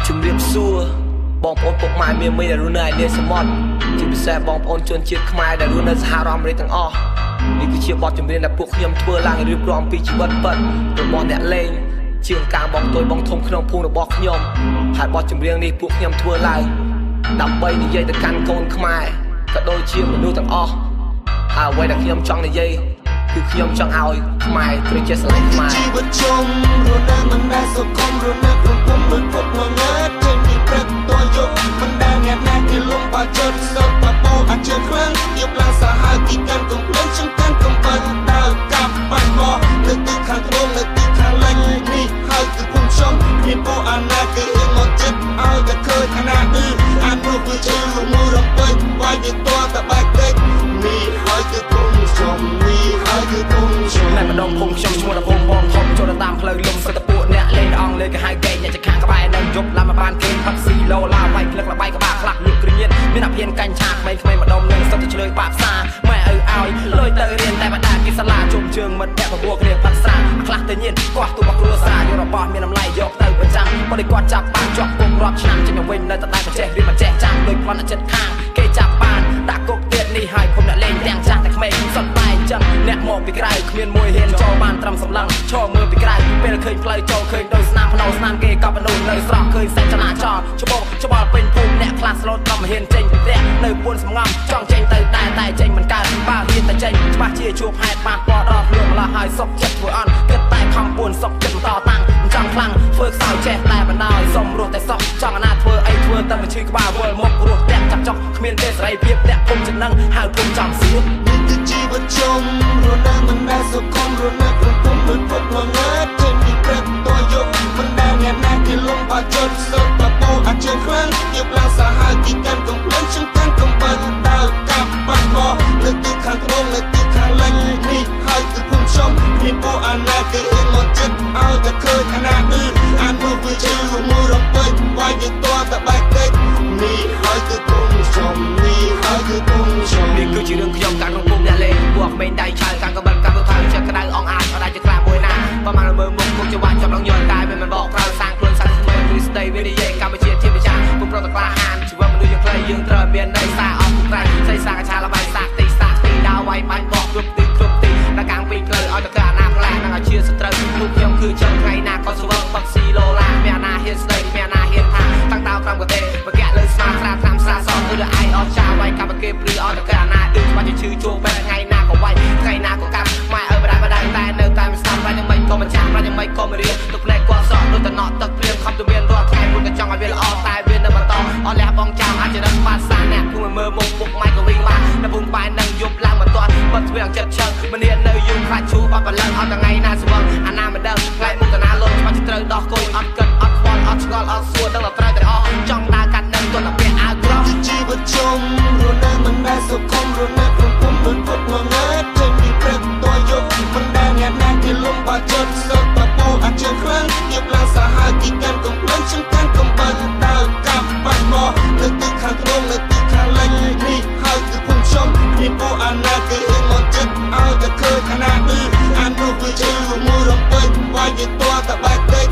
ជំរាបសួរបងប្អូនពុកម៉ែមានមីដែលរស់នៅឯលានសមុទ្រជាពិសេសបងប្អូនជនជាតិខ្មែរដែលរស់នៅសហរដ្ឋអាមេរិកទាំងអស់នេះគឺជាបទចម្រៀងដែលពួកខ្ញុំធ្វើឡើងរៀបរាប់អំពីជីវិតពិតរបស់អ្នកលេងជាងការបងទុយបងធំក្នុងភូមិរបស់ខ្ញុំហើយបទចម្រៀងនេះពួកខ្ញុំធ្វើឡើងដើម្បីនិយាយទៅកាន់កូនខ្មែរក៏ដូចជាមនុស្សទាំងអស់ហើយអ្វីដែលខ្ញុំចង់និយាយគឺខ្ញុំចង់ឲ្យខ្មែរត្រូវចេះស្រឡាញ់ខ្មែរជីវិតជុំរស់នៅមិនដែលសុខុមរស់នៅក្នុងភូមិដូចពុកងងើតចេញពីព្រឹកតយកមិនដែលអ្នកណាគេលំបាច់ចិត្តសពបបោអាចជឿខ្លាំងទៀតឡើងសាហាវទីកាន់កំភ្លើងចង្កាន់កំបិតដើរកាប់បាច់មកលើទីខាងត្បូងលើទីខាងលិញនេះហើយគឺភូមិខ្ញុំគ្នាពួកអាណាគេអៀងមកចិត្តឲ្យតែឃើញអាណាអានោះគឺជឿលងរំពេចវាយទៅតតែបែកតិចនេះហើយគឺភូមិខ្ញុំនេះហើយគឺភូមិខ្ញុំតែម្ដងភូមិខ្ញុំឈ្មោះថាភូមិបងធំចូលតាមផ្លូវលំសិតពួកអ្នកលេងអង់គ្លេសគេហៅកេងអ្នកចខាងក្បែរនៅយប់ឡើងមកបានគេផឹកស៊ីឡូឡាវាយផ្លឹកល្បាយក្បាលខ្លះលក់គ្រឿងញៀនមានអាភិនកាញ់ឆាក្មេងៗម្ដុំនឹងសិតទៅឆ្លើយបាក់ផ្សារម៉ែឲ្យលុយទៅរៀនតែបដាគេសាលាជុំជើងមិត្តអ្នកបបួគ្នាផឹកស្រាខ្លះទៅញៀនគាត់ទូបគ្រួសារយករបស់មានតម្លៃយកទៅប្រចាំប៉ុន្តែគាត់ចាប់បានជាប់គុករាប់ឆ្នាំចេញមកវិញនៅតែប្រចេះរៀនមិនចេះចាំដូចប្លន់ចិត្តខាងគេចាប់បានដាក់គុកទៀតនេះហើយខ្ញុំអ្នកលេងទាំងចាស់តែក្មេងសុទ្ធតែចឹងអ្នកមកពីក្រៅគ្មានមួយហ៊ានចូលបានត្រឹមសម្លឹងឈរមើលពីក្រៅពេលឃើញផ្លូវចូលឃើញដោយស្នាមភ្នោស្នាមគេកប់បនូននៅស្រស់ឃើញសេចក្ដីចរច្បល់ពេញភូមិអ្នកខ្លះស្លូតត្រឹមហ៊ានចេញពីផ្ទះនៅពួនសំងំចង់ចេញទៅតែចេញមិនកើតបើហ៊ានតែចេញច្បាស់ជាជួបហេតុប៉ះពាល់ដល់ខ្លួនម្ល៉េះហើយសុកចិត្តធ្វើអន់គិតតែខំពួនសុកចិត្តបន្តតាំងមិនចង់ខ្លាំងធ្វើខ្សោយចេះតែបណ្ដោយសុំរស់តែសុកចង់អាណាធ្វើអីធ្វើតែមិនឈឺក្បាលវល់មករស់តែចាប់ចុកគ្មានទេសេរីភាពតែភូមិចំណឹងហៅភូមិចំសៀននេះគឺជីវិតជុំរស់នៅមិនដែលសុខុមរស់នៅក្នុងភូមិដូចពុកងងើតចេញពីព្រឹកតយកមិនដែលអ្នកណាគេលំបាច់ចិត្តសុខបបោអាចជឿខ្លាំងទៀតឡើងសាហាវទីកាន់កំភ្លើងចង្កាន់កំបិតដើរកាប់បាត់មកលើទីខាងត្បូងលើទីខាងលិញនេះហើយគឺភូមិខ្ញុំគ្នាពួកអាណាគេអៀងមកចិត្តឲ្យតែឃើញអាណាអានោះវាជឿមួយរំពេចវាយទៅតតែបែកតិចនេះហើយគឺភូមិខ្ញុំនេះហើយគឺភូមិខ្ញុំនេះគឺជារឿងខ្ញុំកាត់ក្នុងភូមិអ្នកលេងពួកក្មេងដៃឆៅកាន់កបិតកាន់ទៅថើចិត្តក្តៅអងអាចអត់អាចจะក្លាមួយណាប្រហែលមើលមុខមុខច្បាស់ចាប់ដល់យល់តែវាមិនបកក្រៅសាងខ្លួនសាងស្មើឬស្ដីវានិយាយកម្ពុជាជាម្ចាស់ពុំប្រតក្លាហានជីវិតមនុស្សយើងខ្លីយើងត្រូវមានន័យសារអស់ពុកត្រៃស្អីសាកឆាលបាយសាកទីដៅវាយបាញ់បោះគ្រប់ទីដល់កាំងពេញផ្លូវឲ្យតើអាណាផ្លែនឹងឲ្យជាសត្រូវពួកខ្ញុំគឺចិត្តថ្ងៃណាក៏ស្វឹងផឹកស៊ីឡូឡាមានអាណាហ៊ានស្ដីមានអាណាហ៊ានថាតាំងតោក្រំក៏ទេមកកាក់លើស្មាស្រាត្រាំស្រាសអឺឯអត់ចាវាយកាប់គេព្រឺអត់តើអាណាឌឺបាច់ឈឺជួបពេលថ្ងៃណាក៏វាយថ្ងៃណាក៏កាប់ម៉ែបដាតែនៅតែមិនស្ដាប់ហើយនឹងមិនក៏មិនចាំហើយនឹងមិនក៏មិនរៀនទៅផ្លែគាត់សក់ដូចតណក់ទឹកព្រៀងខំទៅមានរាល់ថ្ងៃមួយក៏ចង់ឲ្យវាល្អតែវានៅបន្តអត់លះបងចាំអាចจะដឹងបានសាអ្នកគូមើលមុខពុកម៉ែក៏វិញបានតែពុំបែរនឹងយប់ឡើងមិនទាន់បាត់ទ្វារចិត្តឆឹងមិនរៀននៅយូរខ្លាចឈូបាត់បលឹងអត់ថ្ងៃណាស្វឹងអាណាមិនដឹងថ្ងៃមុខតាណាលុយច្បាស់ជាត្រូវដោះគោអត់គិតអត់ខ្វល់អត់ឆ្ងល់អត់សួរដឹងតែត្រូវតែអស់ចង់ដើរកាត់នឹងទន់តែពាក់អាវក្រោះជីវិតជុំរស់នៅមិនដែលសុខុមរស់នៅក្នុងភូមិដូចពុកងងើតចេញពីព្រឹកតយកមិនដែលអ្នកណាគេលំបាច់ចិត្តសុខបបោអាចជឿខ្លាំងទៀតឡើងសាហាវទីកាន់កំភ្លើងចង្កាន់កំបិតដើរកាប់បាត់មកលើទីខាងត្បូងលើទីខាងលិញនេះហើយគឺភូមិខ្ញុំគ្នាពួកអាណាគេអៀងមកចិត្តឲ្យតែឃើញអាណាអានោះវាជឿមួយរំពេចវាយទៅតែបែកតិច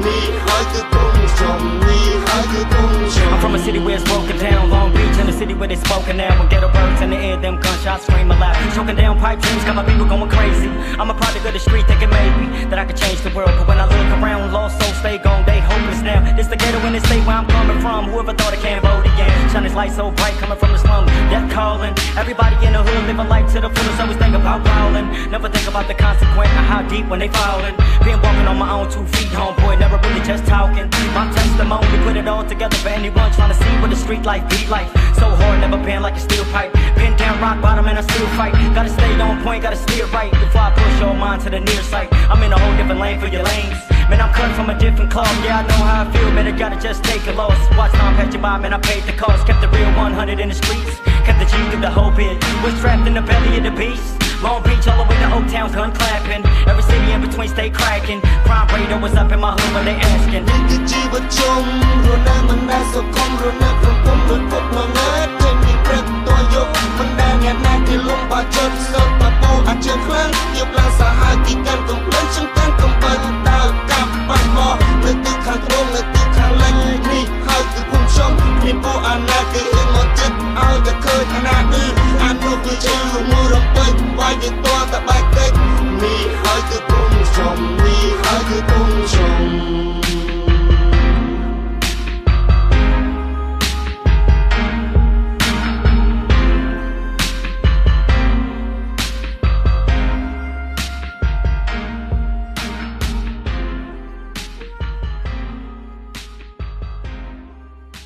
នេះហើយគឺភូមិខ្ញុំនេះហើយគឺភូមិខ្ញុំ I'm from a city where it's broken down Long Beach in the city where they spoken now when ghetto birds in the air them gunshots scream aloud choking down pipe dreams got my people going crazy I'm a product of the street thinking maybe that I could change the world but when I look around lost souls stay gone they hopeless now this the ghetto in the state where I'm coming from whoever thought it Cambodia shine his light so bright coming from the slum death calling everybody in the hood living life to the fullest always think about prowling never think about the consequence of how deep when they falling been walking on my own 2 feet homeboy never really just talking my testimony put it all together for anyone trying to see what the street life be like so hard never been like a steel pipe pinned down rock bottom and I still fight gotta stay on point gotta steer right before I push your mind to the near sight I'm in a whole different lane for your lanes man I'm cut from a different cloth yeah I know how I feel man I gotta just take a loss watch time pass you by man I paid the cost kept the real 100 in the streets kept the G through the whole bit was trapped in the belly of the beast Long Beach all the way to Oak Town gun clapping every city in between stay cracking crime rate was up in my hood when they asking គឺជីវិតជុំរស់នៅមិនដែលសុខុមរស់នៅក្នុងភូមិដូចពុកងងើតចេញពីព្រឹកតយកមិនដែលអ្នកណាគេលំបាច់ចិត្តសុខបបោអាចជឿខ្លាំងទៀតឡើងសាហាវទីកាន់កំ